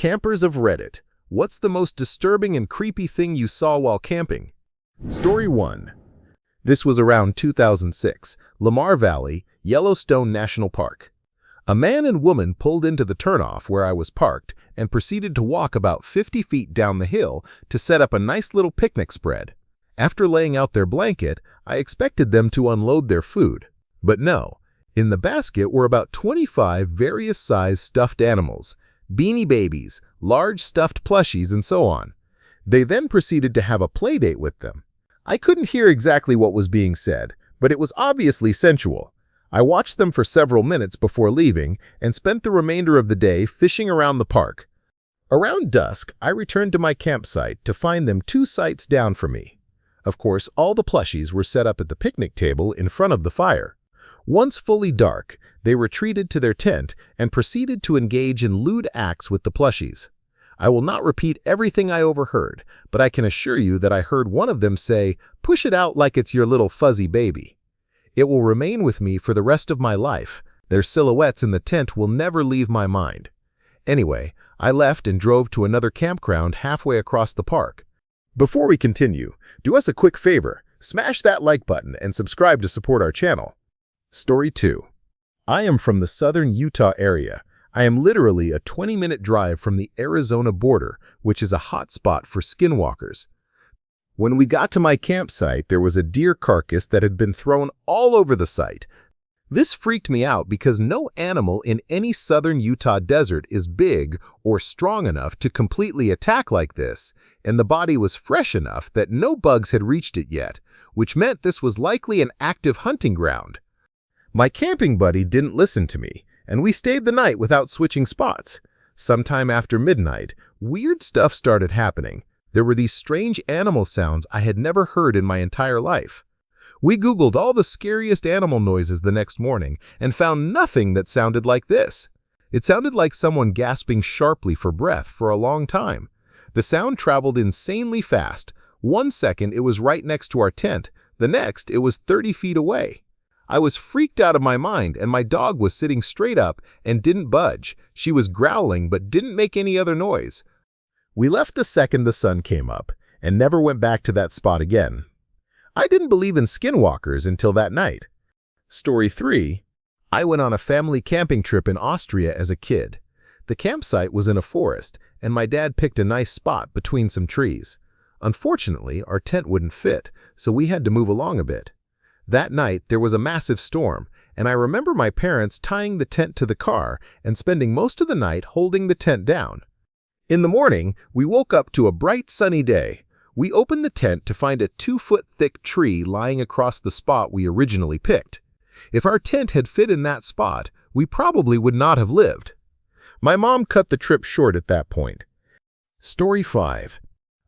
Campers of Reddit, what's the most disturbing and creepy thing you saw while camping? Story 1. This was around 2006, Lamar Valley, Yellowstone National Park. A man and woman pulled into the turnoff where I was parked and proceeded to walk about 50 feet down the hill to set up a nice little picnic spread. After laying out their blanket, I expected them to unload their food. But no. In the basket were about 25 various-sized stuffed animals, Beanie Babies, large stuffed plushies, and so on. They then proceeded to have a play date with them. I couldn't hear exactly what was being said, but it was obviously sensual. I watched them for several minutes before leaving and spent the remainder of the day fishing around the park. Around dusk, I returned to my campsite to find them 2 sites down from me. Of course, all the plushies were set up at the picnic table in front of the fire. Once fully dark, they retreated to their tent and proceeded to engage in lewd acts with the plushies. I will not repeat everything I overheard, but I can assure you that I heard one of them say, "Push it out like it's your little fuzzy baby." It will remain with me for the rest of my life. Their silhouettes in the tent will never leave my mind. Anyway, I left and drove to another campground halfway across the park. Before we continue, do us a quick favor, smash that like button and subscribe to support our channel. Story 2. I am from the southern Utah area. I am literally a 20-minute drive from the Arizona border, which is a hot spot for skinwalkers. When we got to my campsite, there was a deer carcass that had been thrown all over the site. This freaked me out because no animal in any southern Utah desert is big or strong enough to completely attack like this, and the body was fresh enough that no bugs had reached it yet, which meant this was likely an active hunting ground. My camping buddy didn't listen to me, and we stayed the night without switching spots. Sometime after midnight, weird stuff started happening. There were these strange animal sounds I had never heard in my entire life. We Googled all the scariest animal noises the next morning and found nothing that sounded like this. It sounded like someone gasping sharply for breath for a long time. The sound traveled insanely fast. 1 second it was right next to our tent, the next it was 30 feet away. I was freaked out of my mind, and my dog was sitting straight up and didn't budge. She was growling but didn't make any other noise. We left the second the sun came up and never went back to that spot again. I didn't believe in skinwalkers until that night. Story 3. I went on a family camping trip in Austria as a kid. The campsite was in a forest, and my dad picked a nice spot between some trees. Unfortunately, our tent wouldn't fit, so we had to move along a bit. That night, there was a massive storm, and I remember my parents tying the tent to the car and spending most of the night holding the tent down. In the morning, we woke up to a bright sunny day. We opened the tent to find a 2-foot-thick tree lying across the spot we originally picked. If our tent had fit in that spot, we probably would not have lived. My mom cut the trip short at that point. Story 5.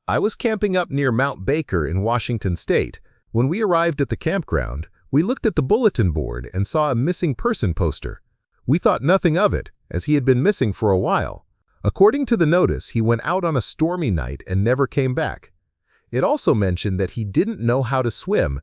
I was camping up near Mount Baker in Washington State. When we arrived at the campground, we looked at the bulletin board and saw a missing person poster. We thought nothing of it, as he had been missing for a while. According to the notice, he went out on a stormy night and never came back. It also mentioned that he didn't know how to swim.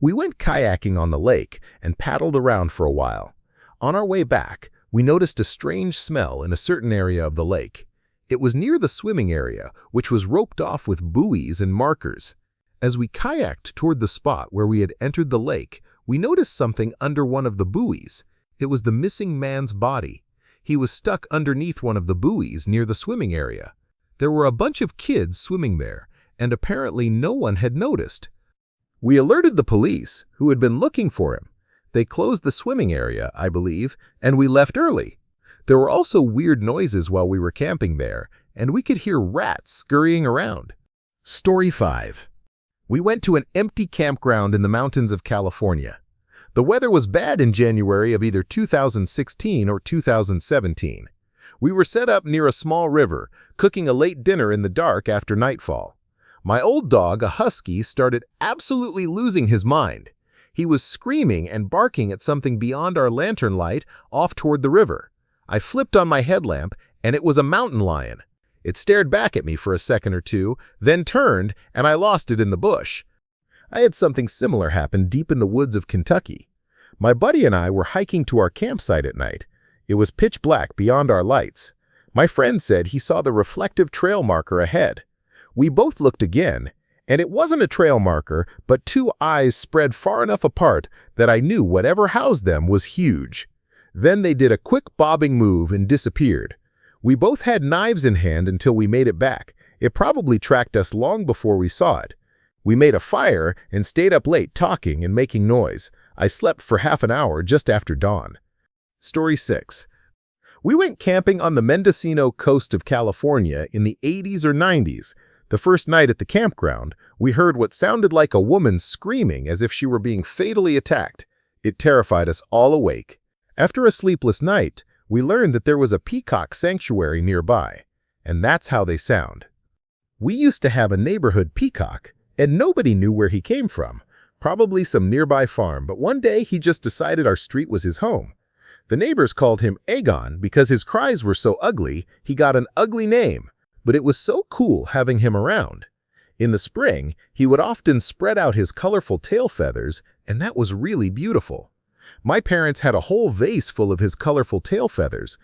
We went kayaking on the lake and paddled around for a while. On our way back, we noticed a strange smell in a certain area of the lake. It was near the swimming area, which was roped off with buoys and markers. As we kayaked toward the spot where we had entered the lake, we noticed something under one of the buoys. It was the missing man's body. He was stuck underneath one of the buoys near the swimming area. There were a bunch of kids swimming there, and apparently no one had noticed. We alerted the police, who had been looking for him. They closed the swimming area, I believe, and we left early. There were also weird noises while we were camping there, and we could hear rats scurrying around. Story 5. We went to an empty campground in the mountains of California. The weather was bad in January of either 2016 or 2017. We were set up near a small river, cooking a late dinner in the dark after nightfall. My old dog, a husky, started absolutely losing his mind. He was screaming and barking at something beyond our lantern light off toward the river. I flipped on my headlamp, and it was a mountain lion. It stared back at me for a second or two, then turned, and I lost it in the bush. I had something similar happen deep in the woods of Kentucky. My buddy and I were hiking to our campsite at night. It was pitch black beyond our lights. My friend said he saw the reflective trail marker ahead. We both looked again, and it wasn't a trail marker, but two eyes spread far enough apart that I knew whatever housed them was huge. Then they did a quick bobbing move and disappeared. We both had knives in hand until we made it back. It probably tracked us long before we saw it. We made a fire and stayed up late talking and making noise. I slept for half an hour just after dawn. Story 6. We went camping on the Mendocino coast of California in the 80s or 90s. The first night at the campground, we heard what sounded like a woman screaming as if she were being fatally attacked. It terrified us all awake. After a sleepless night, we learned that there was a peacock sanctuary nearby, and that's how they sound. We used to have a neighborhood peacock, and nobody knew where he came from. Probably some nearby farm, but one day he just decided our street was his home. The neighbors called him Aegon because his cries were so ugly, he got an ugly name. But it was so cool having him around. In the spring, he would often spread out his colorful tail feathers, and that was really beautiful. My parents had a whole vase full of his colorful tail feathers.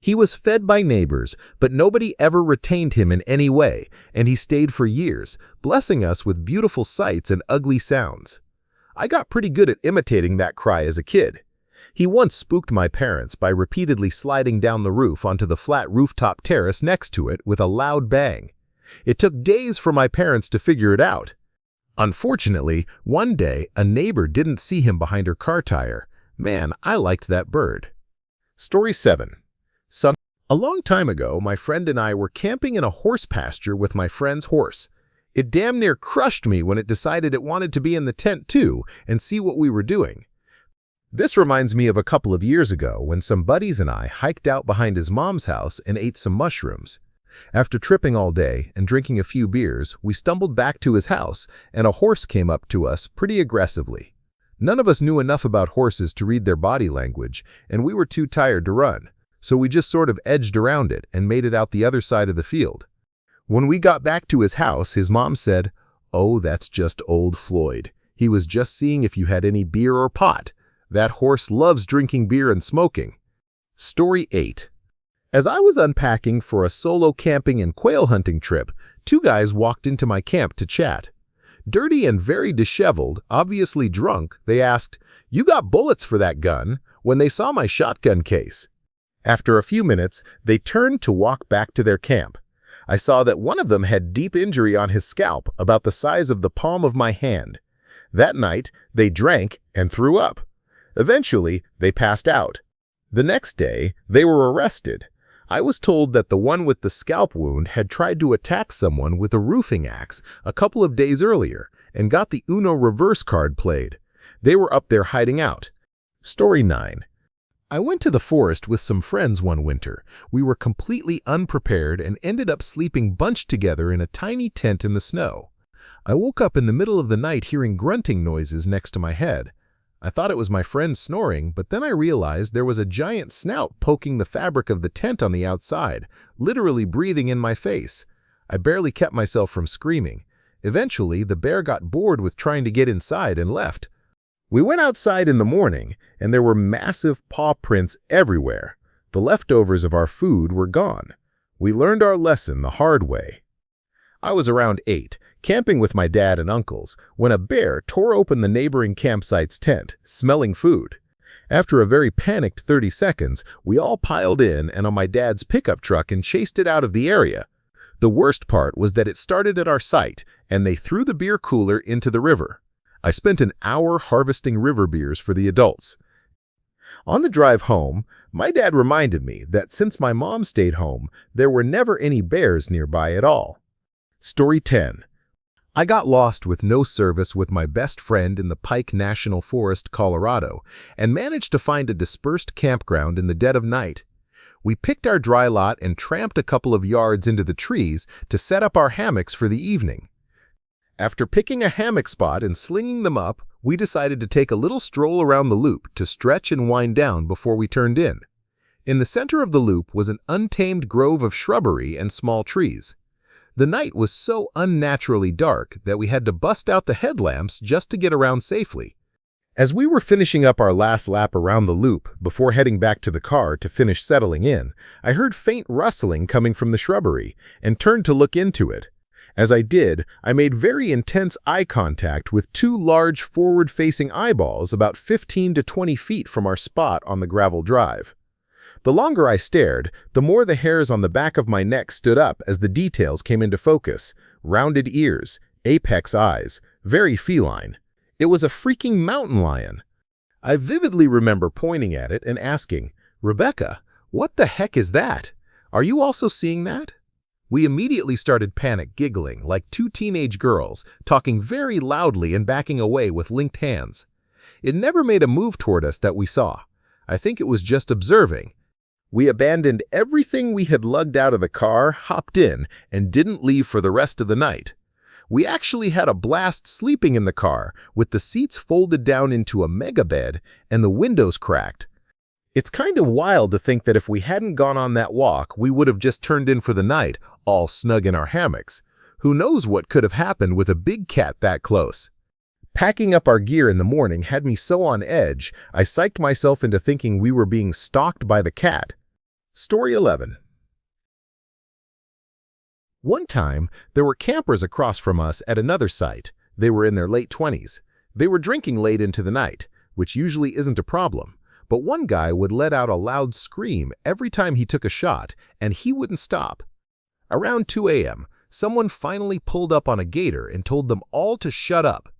He was fed by neighbors, but nobody ever retained him in any way, and he stayed for years, blessing us with beautiful sights and ugly sounds. I got pretty good at imitating that cry as a kid. He once spooked my parents by repeatedly sliding down the roof onto the flat rooftop terrace next to it with a loud bang. It took days for my parents to figure it out. Unfortunately, one day, a neighbor didn't see him behind her car tire. Man, I liked that bird. Story 7. A long time ago, my friend and I were camping in a horse pasture with my friend's horse. It damn near crushed me when it decided it wanted to be in the tent too and see what we were doing. This reminds me of a couple of years ago when some buddies and I hiked out behind his mom's house and ate some mushrooms. After tripping all day and drinking a few beers, we stumbled back to his house and a horse came up to us pretty aggressively. None of us knew enough about horses to read their body language, and we were too tired to run, so we just sort of edged around it and made it out the other side of the field. When we got back to his house, his mom said, "Oh, that's just old Floyd. He was just seeing if you had any beer or pot. That horse loves drinking beer and smoking." Story 8. As I was unpacking for a solo camping and quail hunting trip, two guys walked into my camp to chat. Dirty and very disheveled, obviously drunk, they asked, "You got bullets for that gun?" when they saw my shotgun case. After a few minutes, they turned to walk back to their camp. I saw that one of them had deep injury on his scalp, about the size of the palm of my hand. That night, they drank and threw up. Eventually, they passed out. The next day, they were arrested. I was told that the one with the scalp wound had tried to attack someone with a roofing axe a couple of days earlier and got the Uno reverse card played. They were up there hiding out. Story 9. I went to the forest with some friends one winter. We were completely unprepared and ended up sleeping bunched together in a tiny tent in the snow. I woke up in the middle of the night hearing grunting noises next to my head. I thought it was my friend snoring, but then I realized there was a giant snout poking the fabric of the tent on the outside, literally breathing in my face. I barely kept myself from screaming. Eventually, the bear got bored with trying to get inside and left. We went outside in the morning, and there were massive paw prints everywhere. The leftovers of our food were gone. We learned our lesson the hard way. I was around 8, camping with my dad and uncles, when a bear tore open the neighboring campsite's tent, smelling food. After a very panicked 30 seconds, we all piled in and on my dad's pickup truck and chased it out of the area. The worst part was that it started at our site, and they threw the beer cooler into the river. I spent an hour harvesting river beers for the adults. On the drive home, my dad reminded me that since my mom stayed home, there were never any bears nearby at all. Story 10. I got lost with no service with my best friend in the Pike National Forest, Colorado, and managed to find a dispersed campground in the dead of night. We picked our dry lot and tramped a couple of yards into the trees to set up our hammocks for the evening. After picking a hammock spot and slinging them up, we decided to take a little stroll around the loop to stretch and wind down before we turned in. In the center of the loop was an untamed grove of shrubbery and small trees. The night was so unnaturally dark that we had to bust out the headlamps just to get around safely. As we were finishing up our last lap around the loop before heading back to the car to finish settling in, I heard faint rustling coming from the shrubbery and turned to look into it. As I did, I made very intense eye contact with two large forward-facing eyeballs about 15 to 20 feet from our spot on the gravel drive. The longer I stared, the more the hairs on the back of my neck stood up as the details came into focus. Rounded ears, apex eyes, very feline. It was a freaking mountain lion. I vividly remember pointing at it and asking, "Rebecca, what the heck is that? Are you also seeing that?" We immediately started panic giggling like two teenage girls, talking very loudly and backing away with linked hands. It never made a move toward us that we saw. I think it was just observing. We abandoned everything we had lugged out of the car, hopped in, and didn't leave for the rest of the night. We actually had a blast sleeping in the car, with the seats folded down into a mega bed and the windows cracked. It's kind of wild to think that if we hadn't gone on that walk, we would have just turned in for the night, all snug in our hammocks. Who knows what could have happened with a big cat that close? Packing up our gear in the morning had me so on edge, I psyched myself into thinking we were being stalked by the cat. Story 11. One time, there were campers across from us at another site. They were in their late 20s. They were drinking late into the night, which usually isn't a problem. But one guy would let out a loud scream every time he took a shot, and he wouldn't stop. Around 2 a.m., someone finally pulled up on a gator and told them all to shut up.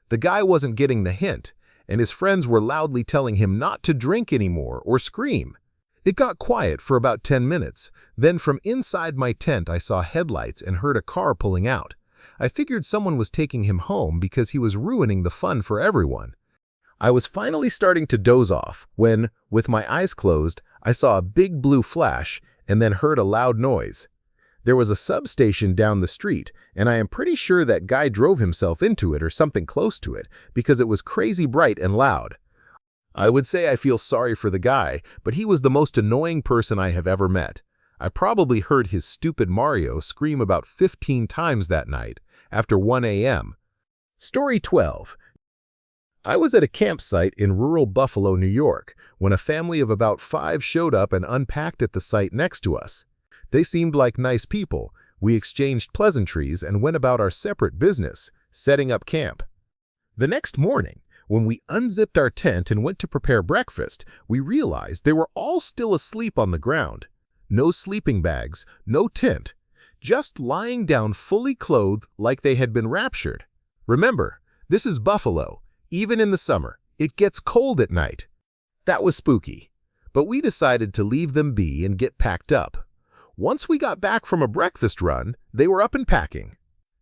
The guy wasn't getting the hint, and his friends were loudly telling him not to drink anymore or scream. It got quiet for about 10 minutes. Then from inside my tent I saw headlights and heard a car pulling out. I figured someone was taking him home because he was ruining the fun for everyone. I was finally starting to doze off when, with my eyes closed, I saw a big blue flash and then heard a loud noise. There was a substation down the street, and I am pretty sure that guy drove himself into it or something close to it because it was crazy bright and loud. I would say I feel sorry for the guy, but he was the most annoying person I have ever met. I probably heard his stupid Mario scream about 15 times that night, after 1 a.m. Story 12. I was at a campsite in rural Buffalo, New York, when a family of about 5 showed up and unpacked at the site next to us. They seemed like nice people. We exchanged pleasantries and went about our separate business, setting up camp. The next morning, when we unzipped our tent and went to prepare breakfast, we realized they were all still asleep on the ground. No sleeping bags, no tent, just lying down fully clothed like they had been raptured. Remember, this is Buffalo. Even in the summer, it gets cold at night. That was spooky, but we decided to leave them be and get packed up. Once we got back from a breakfast run, they were up and packing.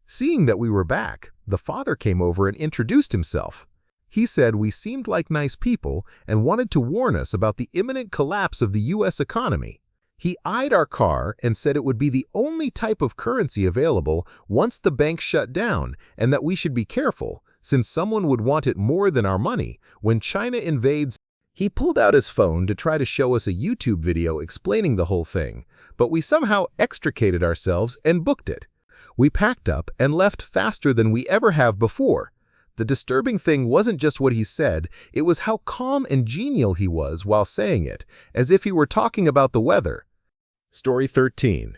Seeing that we were back, the father came over and introduced himself. He said we seemed like nice people and wanted to warn us about the imminent collapse of the U.S. economy. He eyed our car and said it would be the only type of currency available once the bank shut down and that we should be careful, since someone would want it more than our money when China invades. He pulled out his phone to try to show us a YouTube video explaining the whole thing, but we somehow extricated ourselves and booked it. We packed up and left faster than we ever have before. The disturbing thing wasn't just what he said, it was how calm and genial he was while saying it, as if he were talking about the weather. Story 13.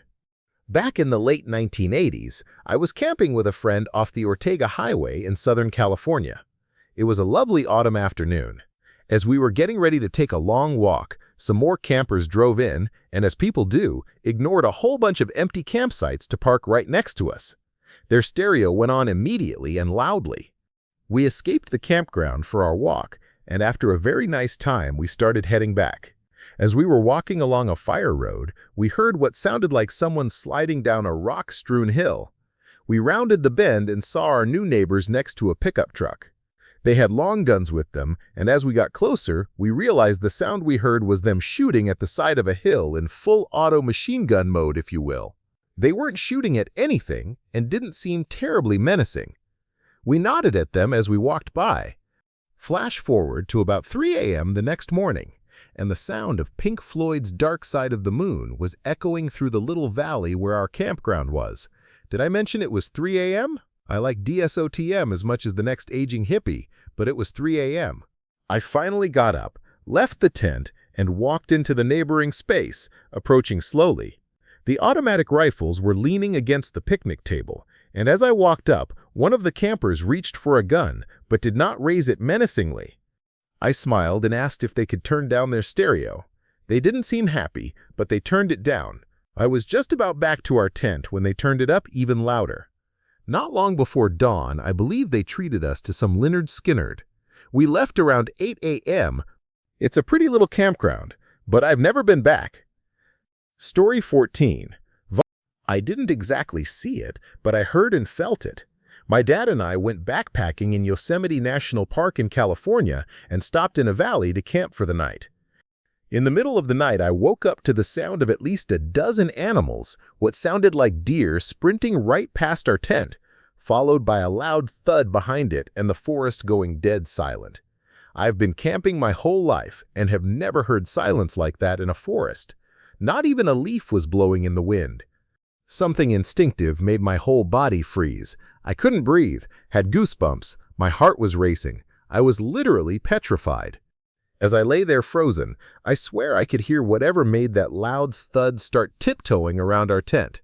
Back in the late 1980s, I was camping with a friend off the Ortega Highway in Southern California. It was a lovely autumn afternoon. As we were getting ready to take a long walk, some more campers drove in, and as people do, ignored a whole bunch of empty campsites to park right next to us. Their stereo went on immediately and loudly. We escaped the campground for our walk, and after a very nice time, we started heading back. As we were walking along a fire road, we heard what sounded like someone sliding down a rock-strewn hill. We rounded the bend and saw our new neighbors next to a pickup truck. They had long guns with them, and as we got closer, we realized the sound we heard was them shooting at the side of a hill in full auto machine gun mode, if you will. They weren't shooting at anything and didn't seem terribly menacing. We nodded at them as we walked by. Flash forward to about 3 a.m. the next morning, and the sound of Pink Floyd's Dark Side of the Moon was echoing through the little valley where our campground was. Did I mention it was 3 a.m.? I like DSOTM as much as the next aging hippie, but it was 3 a.m. I finally got up, left the tent, and walked into the neighboring space, approaching slowly. The automatic rifles were leaning against the picnic table, and as I walked up, one of the campers reached for a gun, but did not raise it menacingly. I smiled and asked if they could turn down their stereo. They didn't seem happy, but they turned it down. I was just about back to our tent when they turned it up even louder. Not long before dawn, I believe they treated us to some Lynyrd Skynyrd. We left around 8 a.m. It's a pretty little campground, but I've never been back. Story 14. I didn't exactly see it, but I heard and felt it. My dad and I went backpacking in Yosemite National Park in California and stopped in a valley to camp for the night. In the middle of the night, I woke up to the sound of at least a dozen animals, what sounded like deer sprinting right past our tent, followed by a loud thud behind it and the forest going dead silent. I've been camping my whole life and have never heard silence like that in a forest. Not even a leaf was blowing in the wind. Something instinctive made my whole body freeze. I couldn't breathe, had goosebumps, my heart was racing. I was literally petrified. As I lay there frozen, I swear I could hear whatever made that loud thud start tiptoeing around our tent.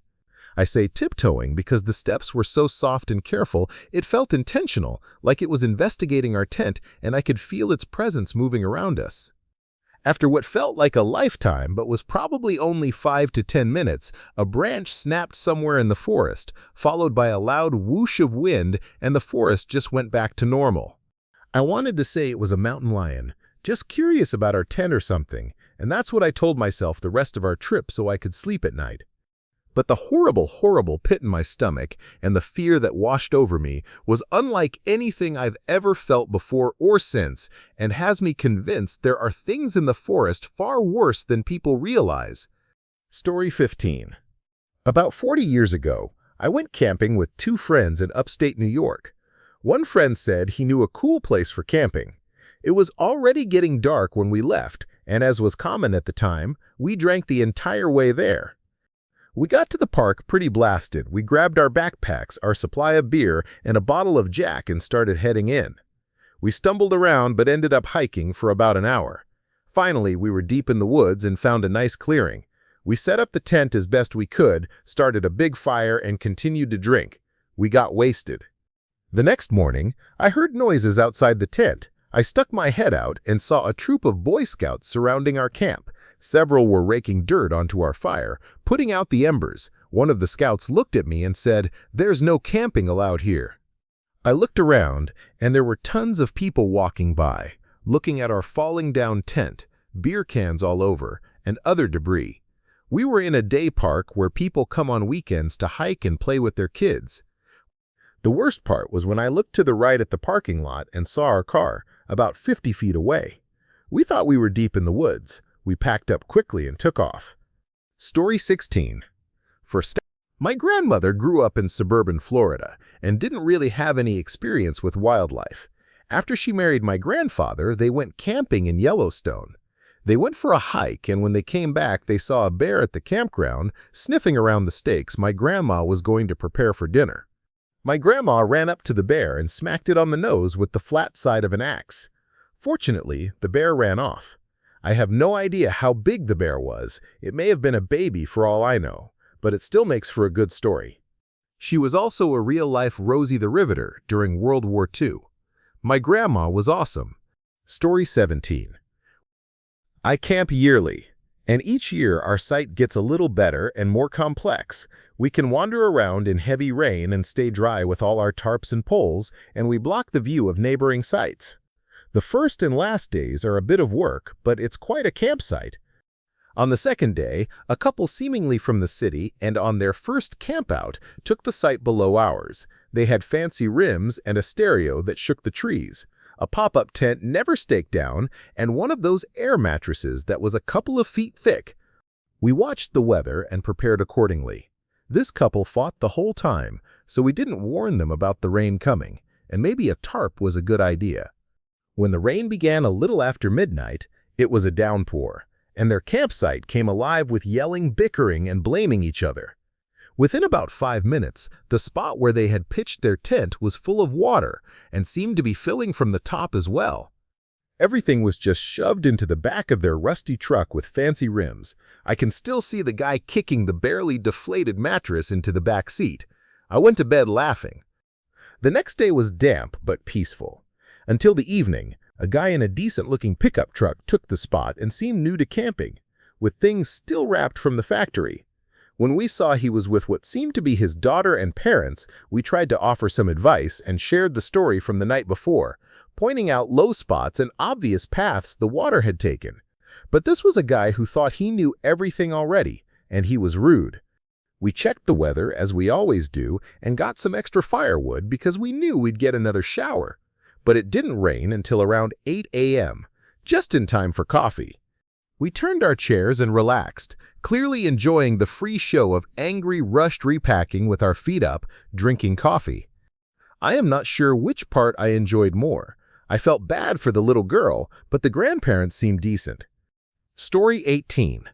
I say tiptoeing because the steps were so soft and careful, it felt intentional, like it was investigating our tent and I could feel its presence moving around us. After what felt like a lifetime but was probably only 5 to 10 minutes, a branch snapped somewhere in the forest, followed by a loud whoosh of wind, and the forest just went back to normal. I wanted to say it was a mountain lion, just curious about our tent or something, and that's what I told myself the rest of our trip so I could sleep at night. But the horrible, horrible pit in my stomach and the fear that washed over me was unlike anything I've ever felt before or since, and has me convinced there are things in the forest far worse than people realize. Story 15. About 40 years ago, I went camping with 2 friends in upstate New York. One friend said he knew a cool place for camping. It was already getting dark when we left, and as was common at the time, we drank the entire way there. We got to the park pretty blasted. We grabbed our backpacks, our supply of beer, and a bottle of Jack and started heading in. We stumbled around but ended up hiking for about an hour. Finally, we were deep in the woods and found a nice clearing. We set up the tent as best we could, started a big fire, and continued to drink. We got wasted. The next morning, I heard noises outside the tent. I stuck my head out and saw a troop of Boy Scouts surrounding our camp. Several were raking dirt onto our fire, putting out the embers. One of the scouts looked at me and said, "There's no camping allowed here." I looked around, and there were tons of people walking by, looking at our falling down tent, beer cans all over, and other debris. We were in a day park where people come on weekends to hike and play with their kids. The worst part was when I looked to the right at the parking lot and saw our car, about 50 feet away. We thought we were deep in the woods. We packed up quickly and took off. Story 16. My grandmother grew up in suburban Florida and didn't really have any experience with wildlife. After she married my grandfather, they went camping in Yellowstone. They went for a hike, and when they came back, they saw a bear at the campground sniffing around the steaks my grandma was going to prepare for dinner. My grandma ran up to the bear and smacked it on the nose with the flat side of an axe. Fortunately, the bear ran off. I have no idea how big the bear was. It may have been a baby for all I know, but it still makes for a good story. She was also a real-life Rosie the Riveter during World War II. My grandma was awesome. Story 17. I camp yearly, and each year our site gets a little better and more complex. We can wander around in heavy rain and stay dry with all our tarps and poles, and we block the view of neighboring sites. The first and last days are a bit of work, but it's quite a campsite. On the second day, a couple seemingly from the city and on their first campout took the site below ours. They had fancy rims and a stereo that shook the trees, a pop-up tent never staked down, and one of those air mattresses that was a couple of feet thick. We watched the weather and prepared accordingly. This couple fought the whole time, so we didn't warn them about the rain coming, and maybe a tarp was a good idea. When the rain began a little after midnight, it was a downpour, and their campsite came alive with yelling, bickering, and blaming each other. Within about 5 minutes, the spot where they had pitched their tent was full of water and seemed to be filling from the top as well. Everything was just shoved into the back of their rusty truck with fancy rims. I can still see the guy kicking the barely deflated mattress into the back seat. I went to bed laughing. The next day was damp but peaceful. Until the evening, a guy in a decent-looking pickup truck took the spot and seemed new to camping, with things still wrapped from the factory. When we saw he was with what seemed to be his daughter and parents, we tried to offer some advice and shared the story from the night before, pointing out low spots and obvious paths the water had taken. But this was a guy who thought he knew everything already, and he was rude. We checked the weather, as we always do, and got some extra firewood because we knew we'd get another shower. But it didn't rain until around 8 a.m., just in time for coffee. We turned our chairs and relaxed, clearly enjoying the free show of angry, rushed repacking with our feet up, drinking coffee. I am not sure which part I enjoyed more. I felt bad for the little girl, but the grandparents seemed decent. Story 18.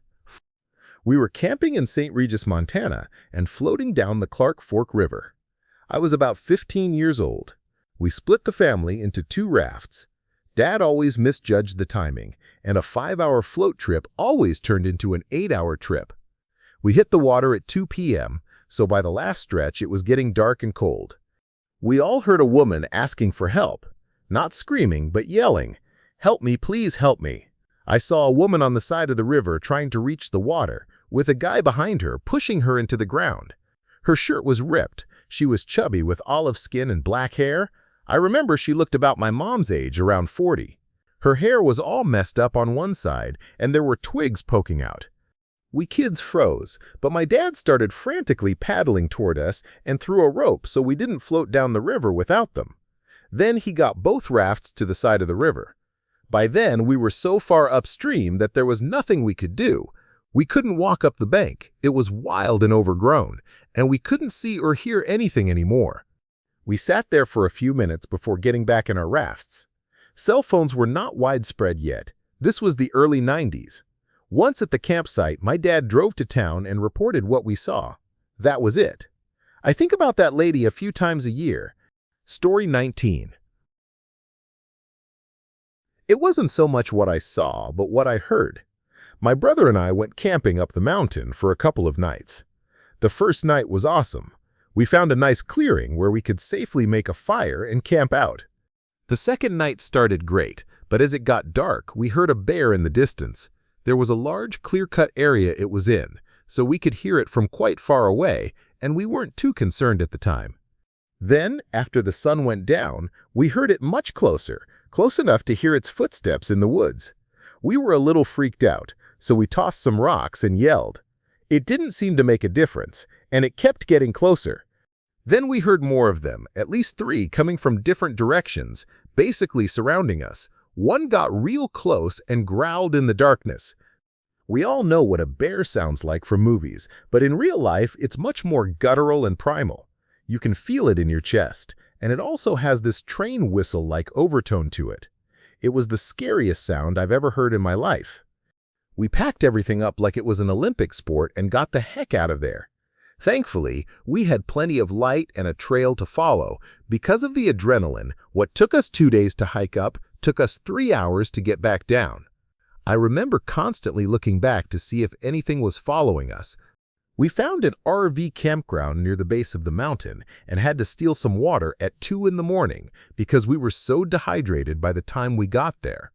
We were camping in St. Regis, Montana, and floating down the Clark Fork River. I was about 15 years old. We split the family into 2 rafts. Dad always misjudged the timing, and a 5-hour float trip always turned into an 8-hour trip. We hit the water at 2 p.m., so by the last stretch it was getting dark and cold. We all heard a woman asking for help, not screaming but yelling, "Help me, please help me." I saw a woman on the side of the river trying to reach the water, with a guy behind her pushing her into the ground. Her shirt was ripped. She was chubby with olive skin and black hair. I remember she looked about my mom's age, around 40. Her hair was all messed up on one side, and there were twigs poking out. We kids froze, but my dad started frantically paddling toward us and threw a rope so we didn't float down the river without them. Then he got both rafts to the side of the river. By then, we were so far upstream that there was nothing we could do. We couldn't walk up the bank. It was wild and overgrown, and we couldn't see or hear anything anymore. We sat there for a few minutes before getting back in our rafts. Cell phones were not widespread yet. This was the early 90s. Once at the campsite, my dad drove to town and reported what we saw. That was it. I think about that lady a few times a year. Story 19. It wasn't so much what I saw, but what I heard. My brother and I went camping up the mountain for a couple of nights. The first night was awesome. We found a nice clearing where we could safely make a fire and camp out. The second night started great, but as it got dark, we heard a bear in the distance. There was a large, clear-cut area it was in, so we could hear it from quite far away, and we weren't too concerned at the time. Then, after the sun went down, we heard it much closer, close enough to hear its footsteps in the woods. We were a little freaked out, so we tossed some rocks and yelled. It didn't seem to make a difference, and it kept getting closer. Then we heard more of them, at least 3 coming from different directions, basically surrounding us. One got real close and growled in the darkness. We all know what a bear sounds like from movies, but in real life, it's much more guttural and primal. You can feel it in your chest, and it also has this train whistle-like overtone to it. It was the scariest sound I've ever heard in my life. We packed everything up like it was an Olympic sport and got the heck out of there. Thankfully, we had plenty of light and a trail to follow. Because of the adrenaline, what took us 2 days to hike up took us 3 hours to get back down. I remember constantly looking back to see if anything was following us. We found an RV campground near the base of the mountain and had to steal some water at 2 in the morning because we were so dehydrated by the time we got there.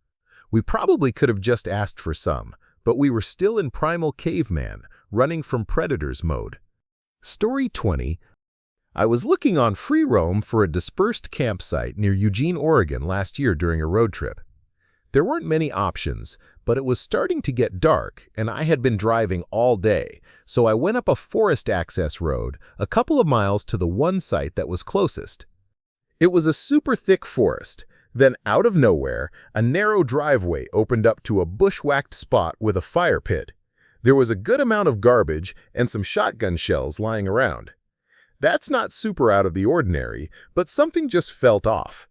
We probably could have just asked for some, but we were still in primal caveman, running from predators mode. Story 20. I was looking on Free Roam for a dispersed campsite near Eugene, Oregon last year during a road trip. There weren't many options, but it was starting to get dark and I had been driving all day, so I went up a forest access road a couple of miles to the one site that was closest. It was a super thick forest. Then out of nowhere, a narrow driveway opened up to a bushwhacked spot with a fire pit. There was a good amount of garbage and some shotgun shells lying around. That's not super out of the ordinary, but something just felt off.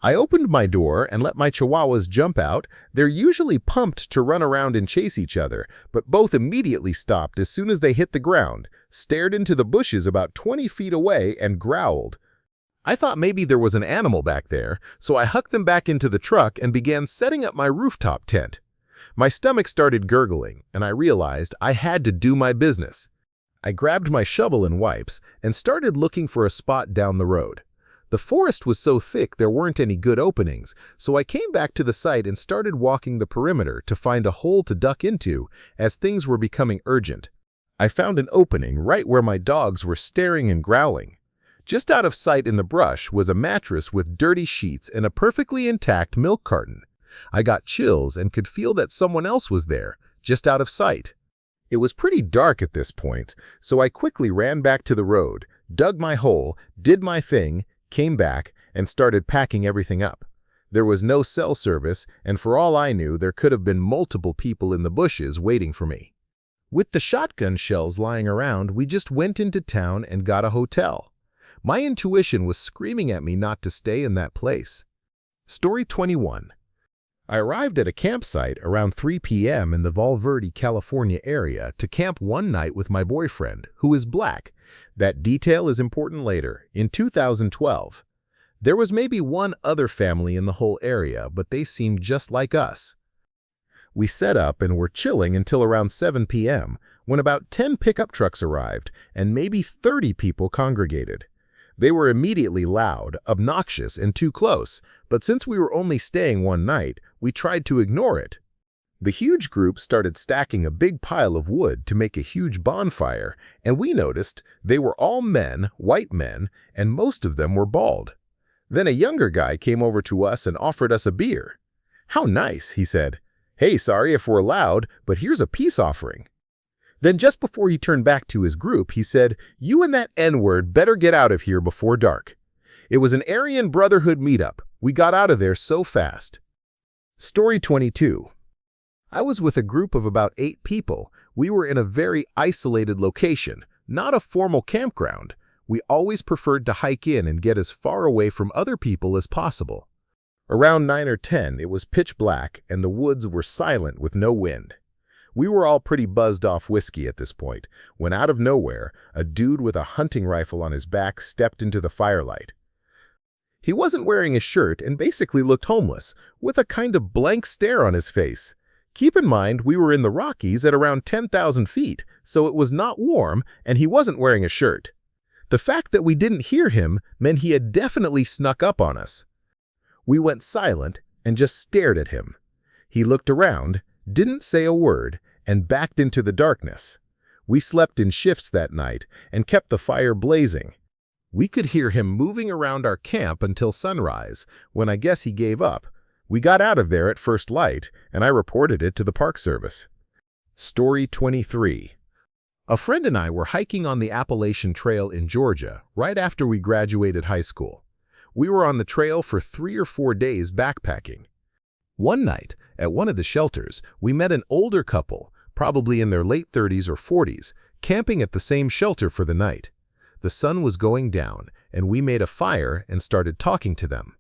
I opened my door and let my chihuahuas jump out. They're usually pumped to run around and chase each other, but both immediately stopped as soon as they hit the ground, stared into the bushes about 20 feet away, and growled. I thought maybe there was an animal back there, so I hucked them back into the truck and began setting up my rooftop tent. My stomach started gurgling, and I realized I had to do my business. I grabbed my shovel and wipes and started looking for a spot down the road. The forest was so thick there weren't any good openings, so I came back to the site and started walking the perimeter to find a hole to duck into as things were becoming urgent. I found an opening right where my dogs were staring and growling. Just out of sight in the brush was a mattress with dirty sheets and a perfectly intact milk carton. I got chills and could feel that someone else was there, just out of sight. It was pretty dark at this point, so I quickly ran back to the road, dug my hole, did my thing, came back, and started packing everything up. There was no cell service, and for all I knew, there could have been multiple people in the bushes waiting for me. With the shotgun shells lying around, we just went into town and got a hotel. My intuition was screaming at me not to stay in that place. Story 21. I arrived at a campsite around 3 p.m. in the Valverde, California area to camp one night with my boyfriend, who is black. That detail is important later, in 2012. There was maybe one other family in the whole area, but they seemed just like us. We set up and were chilling until around 7 p.m., when about 10 pickup trucks arrived and maybe 30 people congregated. They were immediately loud, obnoxious, and too close, but since we were only staying one night, we tried to ignore it. The huge group started stacking a big pile of wood to make a huge bonfire, and we noticed they were all men, white men, and most of them were bald. Then a younger guy came over to us and offered us a beer. "How nice," he said. "Hey, sorry if we're loud, but here's a peace offering." Then just before he turned back to his group, he said, "You and that N-word better get out of here before dark." It was an Aryan Brotherhood meetup. We got out of there so fast. Story 22. I was with a group of about 8 people. We were in a very isolated location, not a formal campground. We always preferred to hike in and get as far away from other people as possible. Around 9 or 10, it was pitch black and the woods were silent with no wind. We were all pretty buzzed off whiskey at this point, when out of nowhere, a dude with a hunting rifle on his back stepped into the firelight. He wasn't wearing a shirt and basically looked homeless, with a kind of blank stare on his face. Keep in mind, we were in the Rockies at around 10,000 feet, so it was not warm, and he wasn't wearing a shirt. The fact that we didn't hear him meant he had definitely snuck up on us. We went silent and just stared at him. He looked around, didn't say a word, and backed into the darkness. We slept in shifts that night and kept the fire blazing. We could hear him moving around our camp until sunrise, when I guess he gave up. We got out of there at first light, and I reported it to the Park Service. Story 23. A friend and I were hiking on the Appalachian Trail in Georgia right after we graduated high school. We were on the trail for 3 or 4 days backpacking. One night, at one of the shelters, we met an older couple, probably in their late 30s or 40s, camping at the same shelter for the night. The sun was going down, and we made a fire and started talking to them.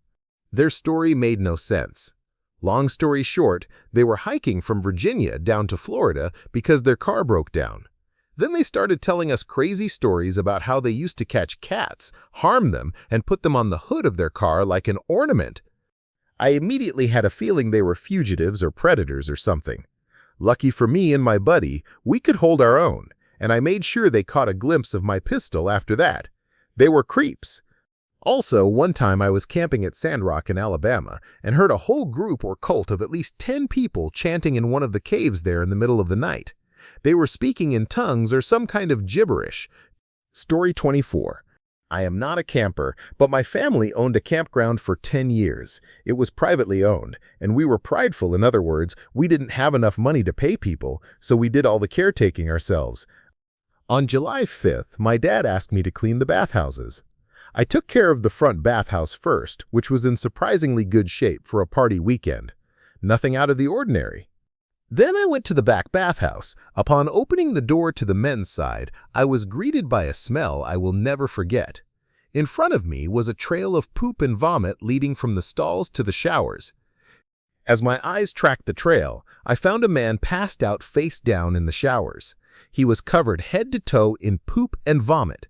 Their story made no sense. Long story short, they were hiking from Virginia down to Florida because their car broke down. Then they started telling us crazy stories about how they used to catch cats, harm them, and put them on the hood of their car like an ornament. I immediately had a feeling they were fugitives or predators or something. Lucky for me and my buddy, we could hold our own, and I made sure they caught a glimpse of my pistol after that. They were creeps. Also, one time I was camping at Sandrock in Alabama and heard a whole group or cult of at least 10 people chanting in one of the caves there in the middle of the night. They were speaking in tongues or some kind of gibberish. Story 24. I am not a camper, but my family owned a campground for 10 years. It was privately owned, and we were prideful. In other words, we didn't have enough money to pay people, so we did all the caretaking ourselves. On July 5th, my dad asked me to clean the bathhouses. I took care of the front bathhouse first, which was in surprisingly good shape for a party weekend. Nothing out of the ordinary. Then I went to the back bathhouse. Upon opening the door to the men's side, I was greeted by a smell I will never forget. In front of me was a trail of poop and vomit leading from the stalls to the showers. As my eyes tracked the trail, I found a man passed out face down in the showers. He was covered head to toe in poop and vomit.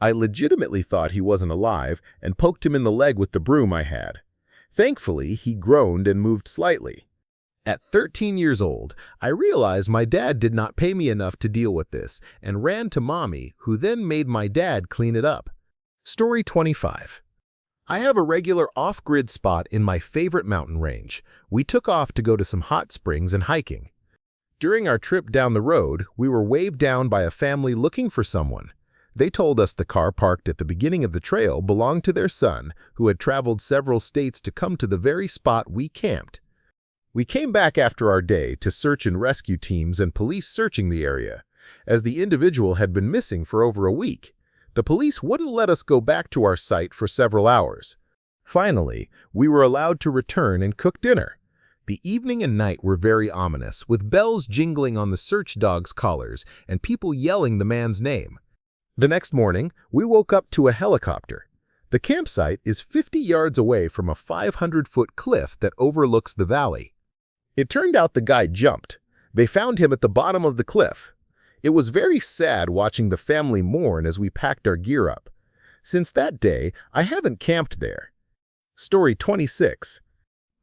I legitimately thought he wasn't alive and poked him in the leg with the broom I had. Thankfully, he groaned and moved slightly. At 13 years old, I realized my dad did not pay me enough to deal with this and ran to Mommy, who then made my dad clean it up. Story 25. I have a regular off-grid spot in my favorite mountain range. We took off to go to some hot springs and hiking. During our trip down the road, we were waved down by a family looking for someone. They told us the car parked at the beginning of the trail belonged to their son, who had traveled several states to come to the very spot we camped. We came back after our day to search and rescue teams and police searching the area, as the individual had been missing for over a week. The police wouldn't let us go back to our site for several hours. Finally, we were allowed to return and cook dinner. The evening and night were very ominous, with bells jingling on the search dogs' collars and people yelling the man's name. The next morning, we woke up to a helicopter. The campsite is 50 yards away from a 500-foot cliff that overlooks the valley. It turned out the guy jumped. They found him at the bottom of the cliff. It was very sad watching the family mourn as we packed our gear up. Since that day, I haven't camped there. Story 26.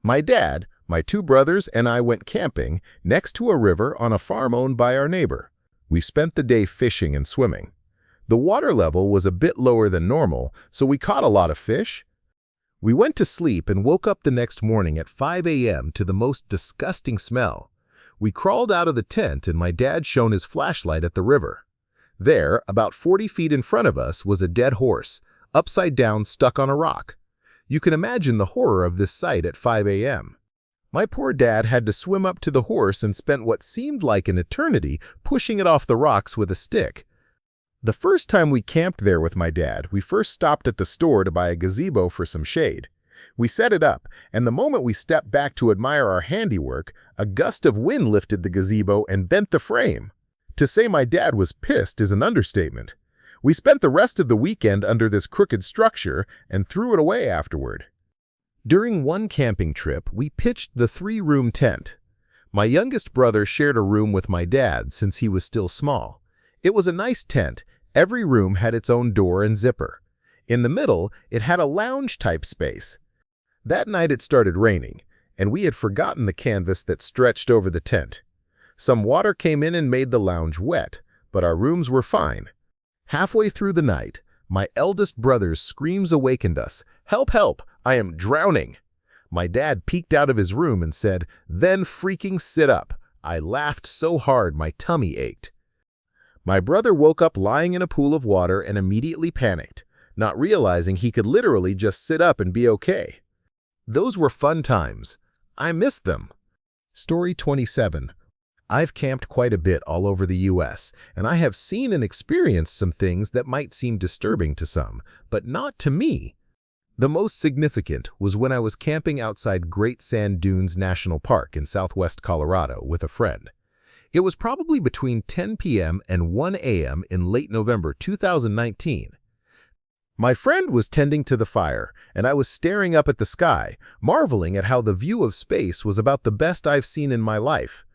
My dad, my two brothers, and I went camping next to a river on a farm owned by our neighbor. We spent the day fishing and swimming. The water level was a bit lower than normal, so we caught a lot of fish. We went to sleep and woke up the next morning at 5 a.m. to the most disgusting smell. We crawled out of the tent and my dad shone his flashlight at the river. There, about 40 feet in front of us, was a dead horse, upside down stuck on a rock. You can imagine the horror of this sight at 5 a.m. My poor dad had to swim up to the horse and spent what seemed like an eternity pushing it off the rocks with a stick. The first time we camped there with my dad, we first stopped at the store to buy a gazebo for some shade. We set it up, and the moment we stepped back to admire our handiwork, a gust of wind lifted the gazebo and bent the frame. To say my dad was pissed is an understatement. We spent the rest of the weekend under this crooked structure and threw it away afterward. During one camping trip, we pitched the 3-room tent. My youngest brother shared a room with my dad since he was still small. It was a nice tent. Every room had its own door and zipper. In the middle, it had a lounge-type space. That night it started raining, and we had forgotten the canvas that stretched over the tent. Some water came in and made the lounge wet, but our rooms were fine. Halfway through the night, my eldest brother's screams awakened us. "Help, help! I am drowning!" My dad peeked out of his room and said, "Then freaking sit up." I laughed so hard my tummy ached. My brother woke up lying in a pool of water and immediately panicked, not realizing he could literally just sit up and be okay. Those were fun times. I miss them. Story 27. I've camped quite a bit all over the U.S., and I have seen and experienced some things that might seem disturbing to some, but not to me. The most significant was when I was camping outside Great Sand Dunes National Park in southwest Colorado with a friend. It was probably between 10 p.m. and 1 a.m. in late November 2019. My friend was tending to the fire, and I was staring up at the sky, marveling at how the view of space was about the best I've seen in my life.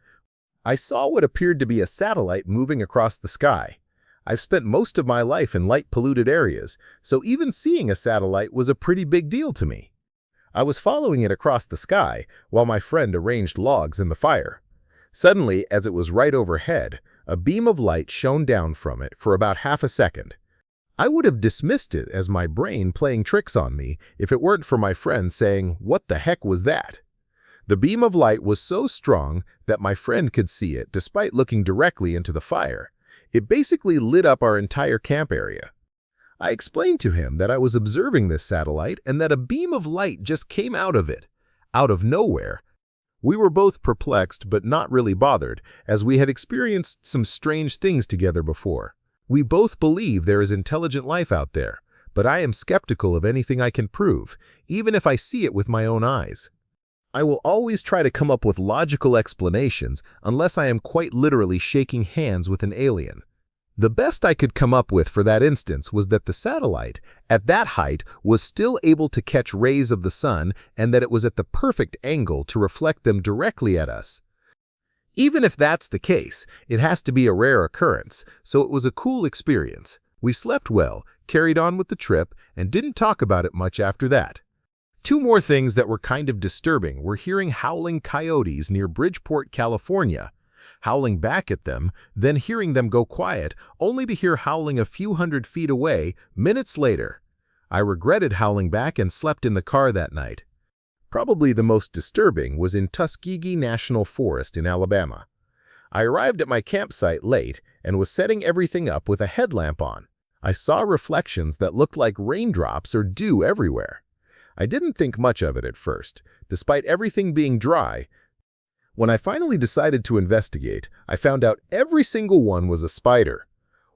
I saw what appeared to be a satellite moving across the sky. I've spent most of my life in light-polluted areas, so even seeing a satellite was a pretty big deal to me. I was following it across the sky while my friend arranged logs in the fire. Suddenly, as it was right overhead, a beam of light shone down from it for about half a second. I would have dismissed it as my brain playing tricks on me if it weren't for my friend saying, "What the heck was that?" The beam of light was so strong that my friend could see it despite looking directly into the fire. It basically lit up our entire camp area. I explained to him that I was observing this satellite and that a beam of light just came out of it, out of nowhere. We were both perplexed but not really bothered, as we had experienced some strange things together before. We both believe there is intelligent life out there, but I am skeptical of anything I can prove, even if I see it with my own eyes. I will always try to come up with logical explanations unless I am quite literally shaking hands with an alien. The best I could come up with for that instance was that the satellite, at that height, was still able to catch rays of the sun and that it was at the perfect angle to reflect them directly at us. Even if that's the case, it has to be a rare occurrence, so it was a cool experience. We slept well, carried on with the trip, and didn't talk about it much after that. Two more things that were kind of disturbing were hearing howling coyotes near Bridgeport, California, howling back at them, then hearing them go quiet, only to hear howling a few hundred feet away minutes later. I regretted howling back and slept in the car that night. Probably the most disturbing was in Tuskegee National Forest in Alabama. I arrived at my campsite late and was setting everything up with a headlamp on. I saw reflections that looked like raindrops or dew everywhere. I didn't think much of it at first, despite everything being dry. When I finally decided to investigate, I found out every single one was a spider.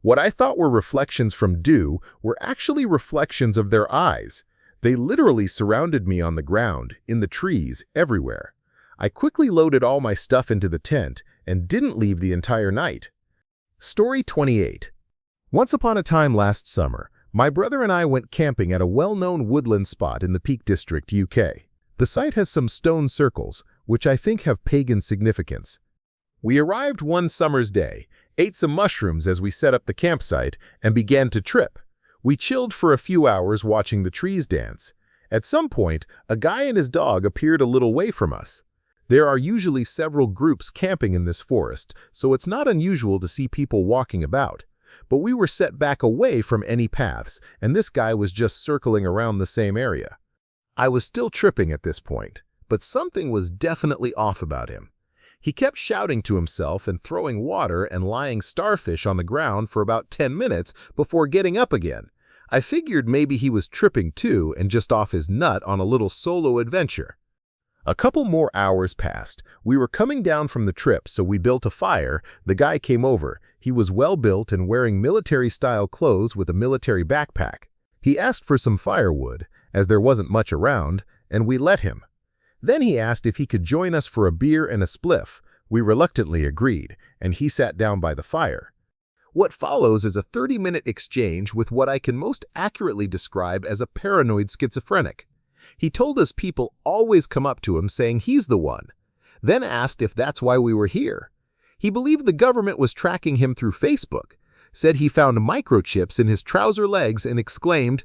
What I thought were reflections from dew were actually reflections of their eyes. They literally surrounded me on the ground, in the trees, everywhere. I quickly loaded all my stuff into the tent and didn't leave the entire night. Story 28. Once upon a time last summer, my brother and I went camping at a well-known woodland spot in the Peak District, UK. The site has some stone circles, which I think have pagan significance. We arrived one summer's day, ate some mushrooms as we set up the campsite, and began to trip. We chilled for a few hours watching the trees dance. At some point, a guy and his dog appeared a little way from us. There are usually several groups camping in this forest, so it's not unusual to see people walking about. But we were set back away from any paths, and this guy was just circling around the same area. I was still tripping at this point, but something was definitely off about him. He kept shouting to himself and throwing water and lying starfish on the ground for about 10 minutes before getting up again. I figured maybe he was tripping too and just off his nut on a little solo adventure. A couple more hours passed. We were coming down from the trip, so we built a fire. The guy came over. He was well-built and wearing military-style clothes with a military backpack. He asked for some firewood, as there wasn't much around, and we let him. Then he asked if he could join us for a beer and a spliff. We reluctantly agreed, and he sat down by the fire. What follows is a 30-minute exchange with what I can most accurately describe as a paranoid schizophrenic. He told us people always come up to him saying he's the one, then asked if that's why we were here. He believed the government was tracking him through Facebook, said he found microchips in his trouser legs and exclaimed,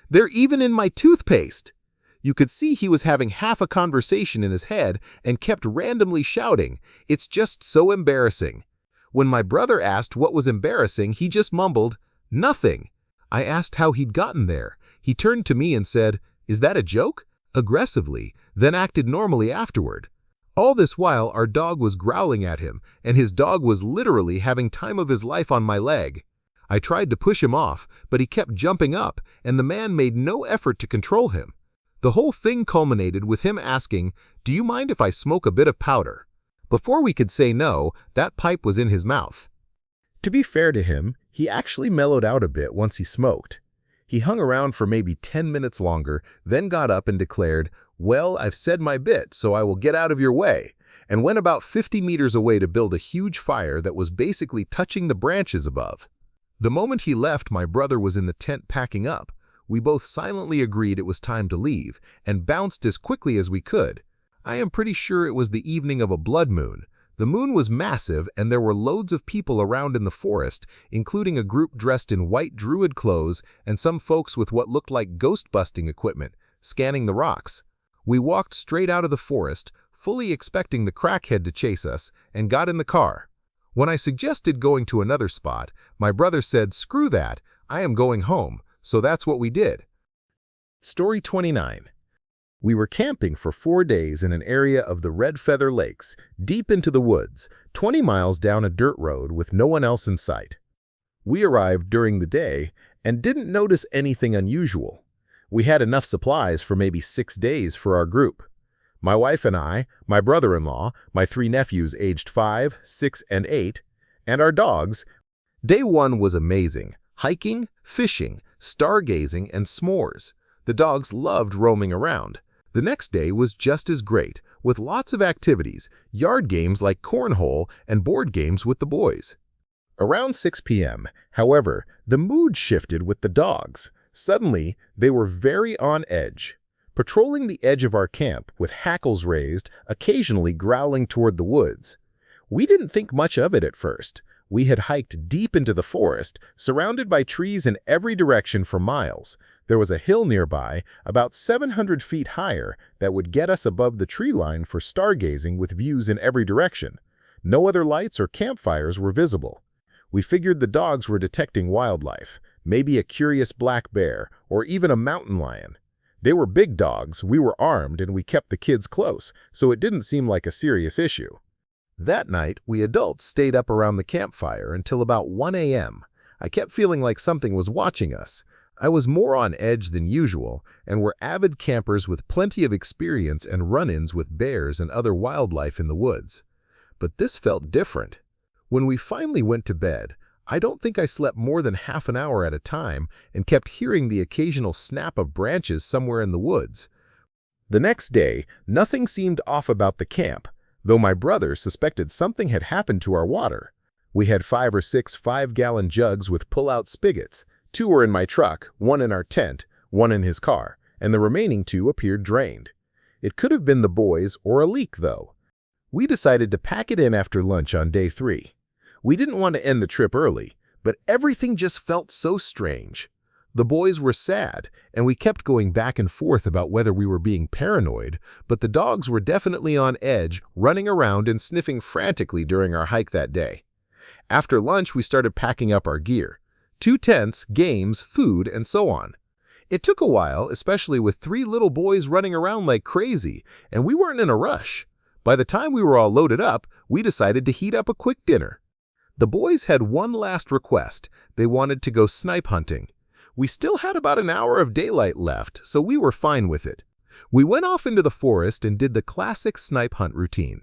"They're even in my toothpaste!" You could see he was having half a conversation in his head and kept randomly shouting, "It's just so embarrassing." When my brother asked what was embarrassing, he just mumbled, "Nothing." I asked how he'd gotten there. He turned to me and said, "Is that a joke?" aggressively, then acted normally afterward. All this while, our dog was growling at him, and his dog was literally having time of his life on my leg. I tried to push him off, but he kept jumping up, and the man made no effort to control him. The whole thing culminated with him asking, "Do you mind if I smoke a bit of powder?" Before we could say no, that pipe was in his mouth. To be fair to him, he actually mellowed out a bit once he smoked. He hung around for maybe 10 minutes longer, then got up and declared, "Well, I've said my bit, so I will get out of your way," and went about 50 meters away to build a huge fire that was basically touching the branches above. The moment he left, my brother was in the tent packing up. We both silently agreed it was time to leave, and bounced as quickly as we could. I am pretty sure it was the evening of a blood moon. The moon was massive, and there were loads of people around in the forest, including a group dressed in white druid clothes and some folks with what looked like ghost-busting equipment, scanning the rocks. We walked straight out of the forest, fully expecting the crackhead to chase us, and got in the car. When I suggested going to another spot, my brother said, "Screw that, I am going home," so that's what we did. Story 29. We were camping for 4 days in an area of the Red Feather Lakes, deep into the woods, 20 miles down a dirt road with no one else in sight. We arrived during the day and didn't notice anything unusual. We had enough supplies for maybe 6 days for our group. My wife and I, my brother-in-law, my 3 nephews aged 5, 6, and 8, and our dogs. Day 1 was amazing. Hiking, fishing, stargazing, and s'mores. The dogs loved roaming around. The next day was just as great, with lots of activities, yard games like cornhole, and board games with the boys. Around 6 p.m., however, the mood shifted with the dogs. Suddenly, they were very on edge, patrolling the edge of our camp with hackles raised, occasionally growling toward the woods. We didn't think much of it at first. We had hiked deep into the forest, surrounded by trees in every direction for miles. There was a hill nearby, about 700 feet higher, that would get us above the tree line for stargazing with views in every direction. No other lights or campfires were visible. We figured the dogs were detecting wildlife, maybe a curious black bear or even a mountain lion. They were big dogs, we were armed, and we kept the kids close, so it didn't seem like a serious issue. That night, we adults stayed up around the campfire until about 1 a.m. I kept feeling like something was watching us. I was more on edge than usual, and were avid campers with plenty of experience and run-ins with bears and other wildlife in the woods. But this felt different. When we finally went to bed, I don't think I slept more than half an hour at a time and kept hearing the occasional snap of branches somewhere in the woods. The next day, nothing seemed off about the camp, though my brother suspected something had happened to our water. We had 5 or 6 5-gallon jugs with pull-out spigots. 2 were in my truck, 1 in our tent, 1 in his car, and the remaining 2 appeared drained. It could have been the boys or a leak, though. We decided to pack it in after lunch on day 3. We didn't want to end the trip early, but everything just felt so strange. The boys were sad, and we kept going back and forth about whether we were being paranoid, but the dogs were definitely on edge, running around and sniffing frantically during our hike that day. After lunch, we started packing up our gear: 2 tents, games, food, and so on. It took a while, especially with 3 little boys running around like crazy, and we weren't in a rush. By the time we were all loaded up, we decided to heat up a quick dinner. The boys had one last request. They wanted to go snipe hunting. We still had about an hour of daylight left, so we were fine with it. We went off into the forest and did the classic snipe hunt routine.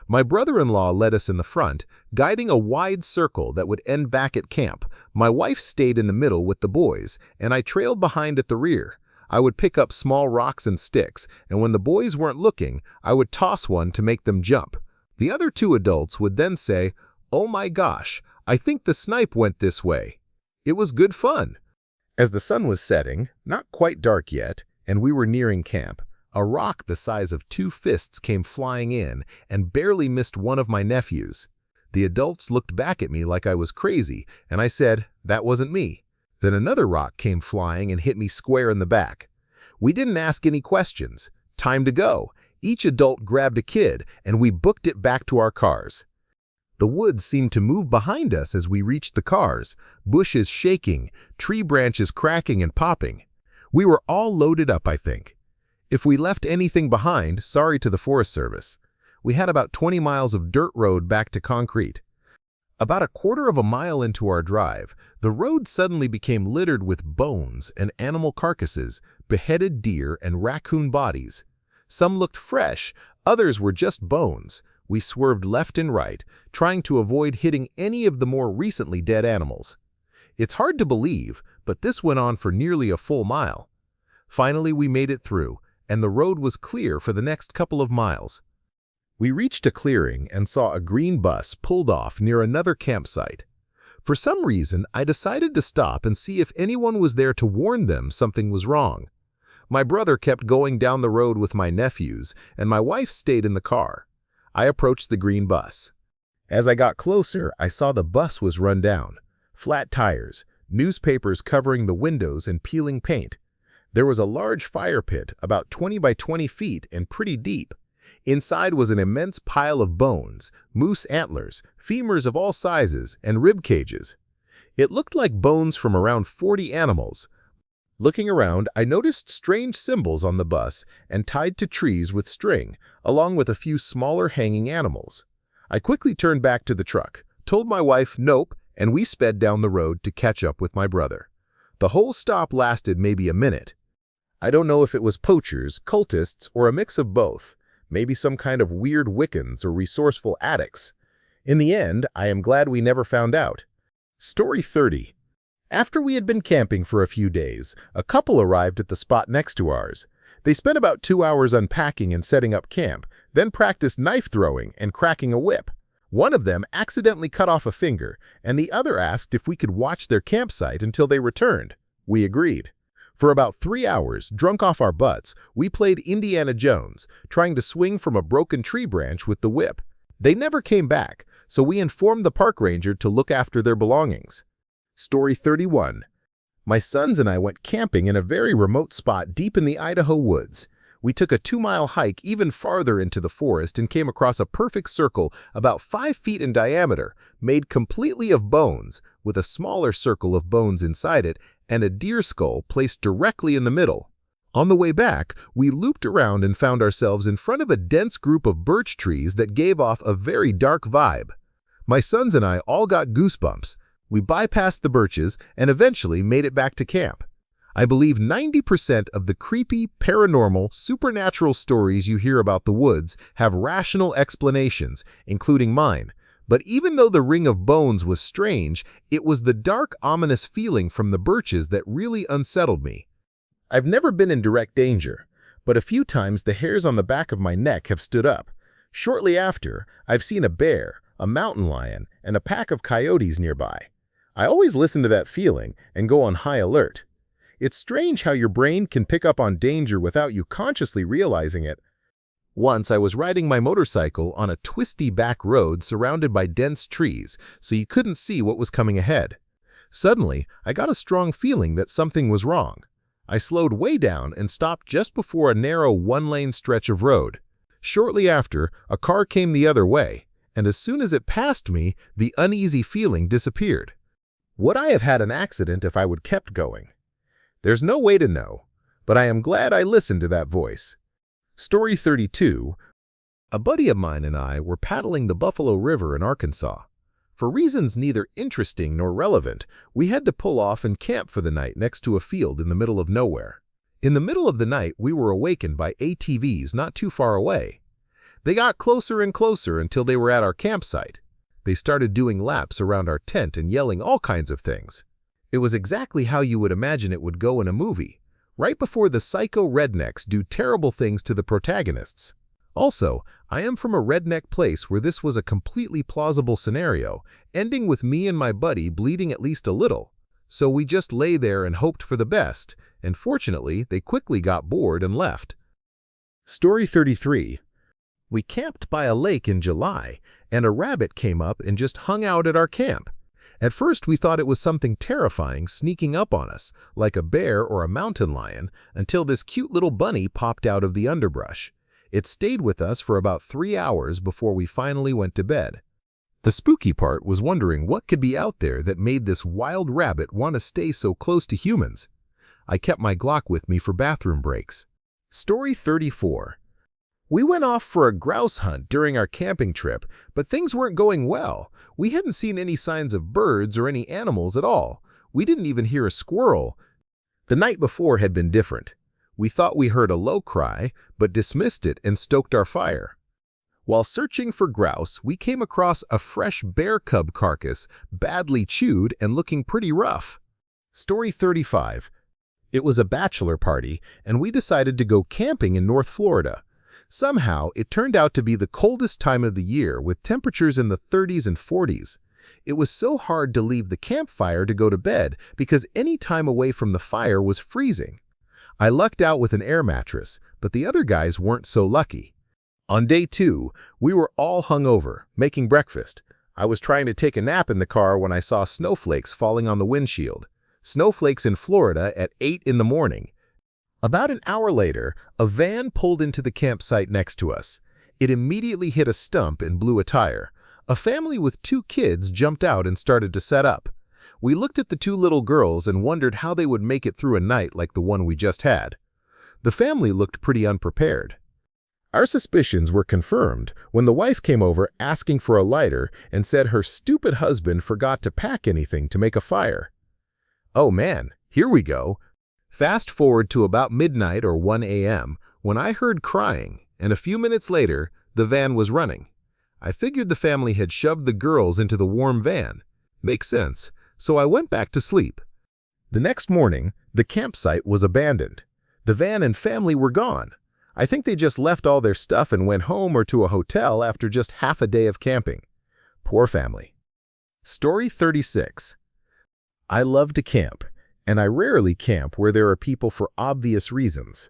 My brother-in-law led us in the front, guiding a wide circle that would end back at camp. My wife stayed in the middle with the boys, and I trailed behind at the rear. I would pick up small rocks and sticks, and when the boys weren't looking, I would toss one to make them jump. The other 2 adults would then say, "Oh my gosh, I think the snipe went this way." It was good fun. As the sun was setting, not quite dark yet, and we were nearing camp, a rock the size of 2 fists came flying in and barely missed one of my nephews. The adults looked back at me like I was crazy, and I said, "That wasn't me." Then another rock came flying and hit me square in the back. We didn't ask any questions. Time to go. Each adult grabbed a kid, and we booked it back to our cars. The woods seemed to move behind us as we reached the cars, bushes shaking, tree branches cracking and popping. We were all loaded up, I think. If we left anything behind, sorry to the Forest Service. We had about 20 miles of dirt road back to concrete. About a quarter of a mile into our drive, the road suddenly became littered with bones and animal carcasses, beheaded deer and raccoon bodies. Some looked fresh, others were just bones. We swerved left and right, trying to avoid hitting any of the more recently dead animals. It's hard to believe, but this went on for nearly a full mile. Finally, we made it through, and the road was clear for the next couple of miles. We reached a clearing and saw a green bus pulled off near another campsite. For some reason, I decided to stop and see if anyone was there to warn them something was wrong. My brother kept going down the road with my nephews, and my wife stayed in the car. I approached the green bus. As I got closer, I saw the bus was run down. Flat tires, newspapers covering the windows and peeling paint. There was a large fire pit, about 20 by 20 feet and pretty deep. Inside was an immense pile of bones, moose antlers, femurs of all sizes, and rib cages. It looked like bones from around 40 animals. Looking around, I noticed strange symbols on the bus and tied to trees with string, along with a few smaller hanging animals. I quickly turned back to the truck, told my wife nope, and we sped down the road to catch up with my brother. The whole stop lasted maybe a minute. I don't know if it was poachers, cultists, or a mix of both, maybe some kind of weird Wiccans or resourceful addicts. In the end, I am glad we never found out. Story 30. After we had been camping for a few days, a couple arrived at the spot next to ours. They spent about 2 hours unpacking and setting up camp, then practiced knife throwing and cracking a whip. One of them accidentally cut off a finger, and the other asked if we could watch their campsite until they returned. We agreed. For about 3 hours, drunk off our butts, we played Indiana Jones, trying to swing from a broken tree branch with the whip. They never came back, so we informed the park ranger to look after their belongings. Story 31. My sons and I went camping in a very remote spot deep in the Idaho woods. We took a 2-mile hike even farther into the forest and came across a perfect circle about 5 feet in diameter, made completely of bones, with a smaller circle of bones inside it and a deer skull placed directly in the middle. On the way back, we looped around and found ourselves in front of a dense group of birch trees that gave off a very dark vibe. My sons and I all got goosebumps. We bypassed the birches and eventually made it back to camp. I believe 90% of the creepy, paranormal, supernatural stories you hear about the woods have rational explanations, including mine. But even though the ring of bones was strange, it was the dark, ominous feeling from the birches that really unsettled me. I've never been in direct danger, but a few times the hairs on the back of my neck have stood up. Shortly after, I've seen a bear, a mountain lion, and a pack of coyotes nearby. I always listen to that feeling and go on high alert. It's strange how your brain can pick up on danger without you consciously realizing it. Once I was riding my motorcycle on a twisty back road surrounded by dense trees, so you couldn't see what was coming ahead. Suddenly, I got a strong feeling that something was wrong. I slowed way down and stopped just before a narrow 1-lane stretch of road. Shortly after, a car came the other way, and as soon as it passed me, the uneasy feeling disappeared. Would I have had an accident if I would kept going? There's no way to know, but I am glad I listened to that voice. Story 32. A buddy of mine and I were paddling the Buffalo River in Arkansas. For reasons neither interesting nor relevant, we had to pull off and camp for the night next to a field in the middle of nowhere. In the middle of the night, we were awakened by ATVs not too far away. They got closer and closer until they were at our campsite. They started doing laps around our tent and yelling all kinds of things. It was exactly how you would imagine it would go in a movie, right before the psycho rednecks do terrible things to the protagonists. Also, I am from a redneck place where this was a completely plausible scenario, ending with me and my buddy bleeding at least a little. So we just lay there and hoped for the best, and fortunately, they quickly got bored and left. Story 33. We camped by a lake in July, and a rabbit came up and just hung out at our camp. At first, we thought it was something terrifying sneaking up on us, like a bear or a mountain lion, until this cute little bunny popped out of the underbrush. It stayed with us for about 3 hours before we finally went to bed. The spooky part was wondering what could be out there that made this wild rabbit want to stay so close to humans. I kept my Glock with me for bathroom breaks. Story 34. We went off for a grouse hunt during our camping trip, but things weren't going well. We hadn't seen any signs of birds or any animals at all. We didn't even hear a squirrel. The night before had been different. We thought we heard a low cry, but dismissed it and stoked our fire. While searching for grouse, we came across a fresh bear cub carcass, badly chewed and looking pretty rough. Story 35. It was a bachelor party, and we decided to go camping in North Florida. Somehow, it turned out to be the coldest time of the year with temperatures in the 30s and 40s. It was so hard to leave the campfire to go to bed because any time away from the fire was freezing. I lucked out with an air mattress, but the other guys weren't so lucky. On day 2, we were all hungover, making breakfast. I was trying to take a nap in the car when I saw snowflakes falling on the windshield. Snowflakes in Florida at 8 in the morning. About an hour later, a van pulled into the campsite next to us. It immediately hit a stump and blew a tire. A family with 2 kids jumped out and started to set up. We looked at the 2 little girls and wondered how they would make it through a night like the one we just had. The family looked pretty unprepared. Our suspicions were confirmed when the wife came over asking for a lighter and said her stupid husband forgot to pack anything to make a fire. Oh man, here we go. Fast forward to about midnight or 1 a.m. when I heard crying, and a few minutes later, the van was running. I figured the family had shoved the girls into the warm van. Makes sense, so I went back to sleep. The next morning, the campsite was abandoned. The van and family were gone. I think they just left all their stuff and went home or to a hotel after just half a day of camping. Poor family. Story 36. I love to camp, and I rarely camp where there are people for obvious reasons.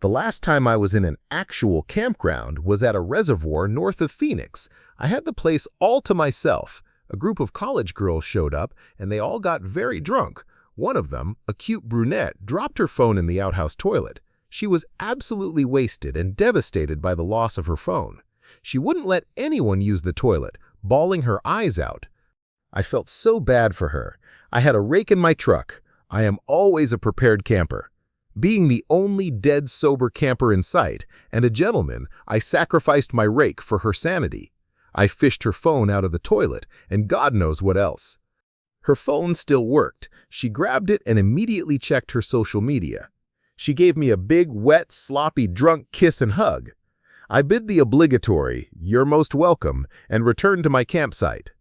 The last time I was in an actual campground was at a reservoir north of Phoenix. I had the place all to myself. A group of college girls showed up, and they all got very drunk. One of them, a cute brunette, dropped her phone in the outhouse toilet. She was absolutely wasted and devastated by the loss of her phone. She wouldn't let anyone use the toilet, bawling her eyes out. I felt so bad for her. I had a rake in my truck. I am always a prepared camper. Being the only dead sober camper in sight, and a gentleman, I sacrificed my rake for her sanity. I fished her phone out of the toilet, and God knows what else. Her phone still worked. She grabbed it and immediately checked her social media. She gave me a big, wet, sloppy, drunk kiss and hug. I bid the obligatory, "You're most welcome," and returned to my campsite.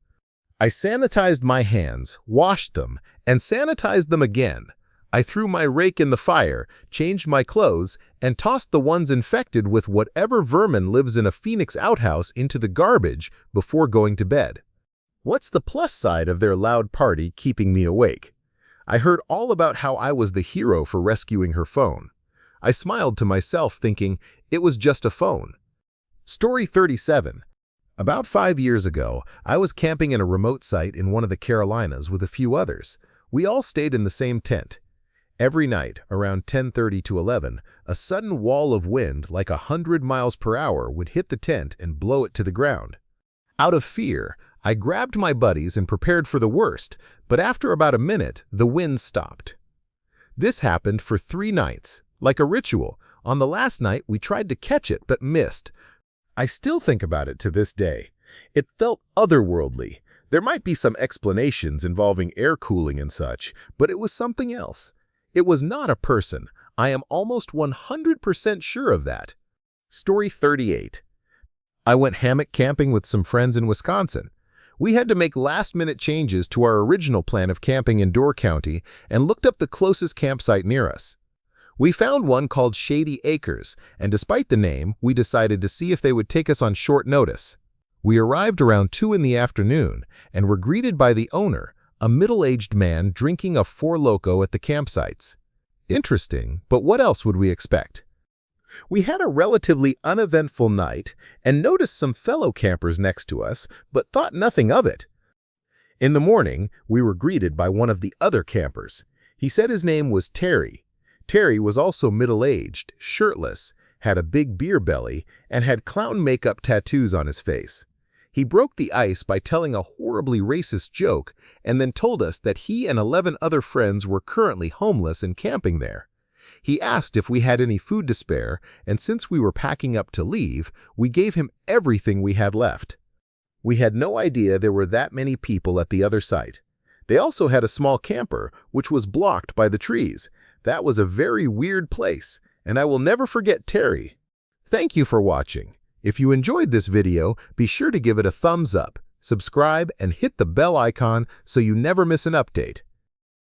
I sanitized my hands, washed them, and sanitized them again. I threw my rake in the fire, changed my clothes, and tossed the ones infected with whatever vermin lives in a Phoenix outhouse into the garbage before going to bed. What's the plus side of their loud party keeping me awake? I heard all about how I was the hero for rescuing her phone. I smiled to myself thinking it was just a phone. Story 37. About 5 years ago, I was camping in a remote site in one of the Carolinas with a few others. We all stayed in the same tent. Every night, around 10:30 to 11, a sudden wall of wind like 100 miles per hour would hit the tent and blow it to the ground. Out of fear, I grabbed my buddies and prepared for the worst, but after about a minute, the wind stopped. This happened for 3 nights, like a ritual. On the last night, we tried to catch it but missed. I still think about it to this day. It felt otherworldly. There might be some explanations involving air cooling and such, but it was something else. It was not a person. I am almost 100% sure of that. Story 38. I went hammock camping with some friends in Wisconsin. We had to make last-minute changes to our original plan of camping in Door County and looked up the closest campsite near us. We found one called Shady Acres, and despite the name, we decided to see if they would take us on short notice. We arrived around 2 in the afternoon and were greeted by the owner, a middle-aged man drinking a Four Loko at the campsites. Interesting, but what else would we expect? We had a relatively uneventful night and noticed some fellow campers next to us, but thought nothing of it. In the morning, we were greeted by one of the other campers. He said his name was Terry. Terry was also middle-aged, shirtless, had a big beer belly, and had clown makeup tattoos on his face. He broke the ice by telling a horribly racist joke and then told us that he and 11 other friends were currently homeless and camping there. He asked if we had any food to spare, and since we were packing up to leave, we gave him everything we had left. We had no idea there were that many people at the other site. They also had a small camper, which was blocked by the trees. That was a very weird place, and I will never forget Terry. Thank you for watching. If you enjoyed this video, be sure to give it a thumbs up, subscribe, and hit the bell icon so you never miss an update.